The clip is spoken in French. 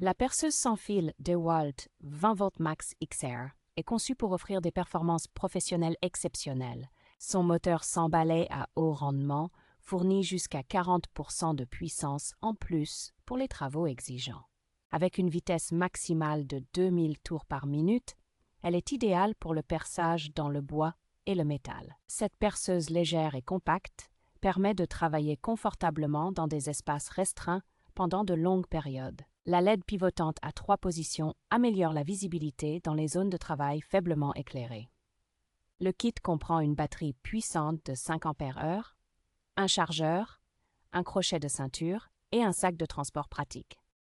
La perceuse sans fil DeWalt 20V Max XR est conçue pour offrir des performances professionnelles exceptionnelles. Son moteur sans balai à haut rendement fournit jusqu'à 40% de puissance en plus pour les travaux exigeants. Avec une vitesse maximale de 2000 tours par minute, elle est idéale pour le perçage dans le bois et le métal. Cette perceuse légère et compacte permet de travailler confortablement dans des espaces restreints pendant de longues périodes. La LED pivotante à 3 positions améliore la visibilité dans les zones de travail faiblement éclairées. Le kit comprend une batterie puissante de 5 Ah, un chargeur, un crochet de ceinture et un sac de transport pratique.